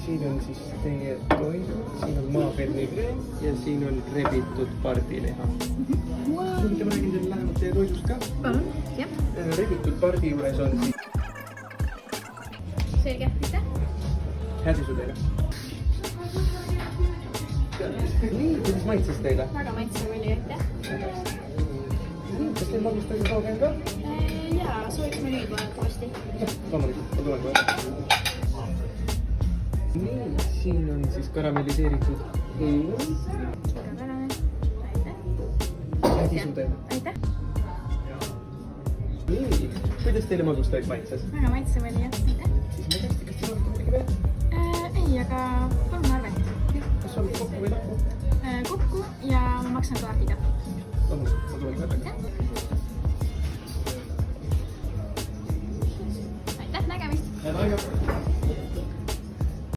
siin on siis teie toidud, siin on maapernikreem ja siin on rebitud pardiliha. Soovite ma räägin teile lähemalt teie toidust ka? Palun, jah. Rebitud pardi juures on siis... Selge, mitte? Hädisu teile. Nii, kuidas maitses teile? Väga maitsev oli, aitäh. Nii, kas teil magustoidu soovi on ka? Jaa, sooviks menüüd vaadetavasti. Loomulikult, ma tulen kohe. Nii, siin on siis karamelliseeritud õun. Suurepärane, aitäh. Hädisu teile. Aitäh. Nii, kuidas teile magustoit maitses? Väga maitsev oli, jah, aitäh. Siis ma kästi, kas te soovite midagi veel? Ei, aga palun arvet. Kas soovite kokku või lahku? Kokku ja ma maksan kaardiga. Loomulikult, ma tulen kohe.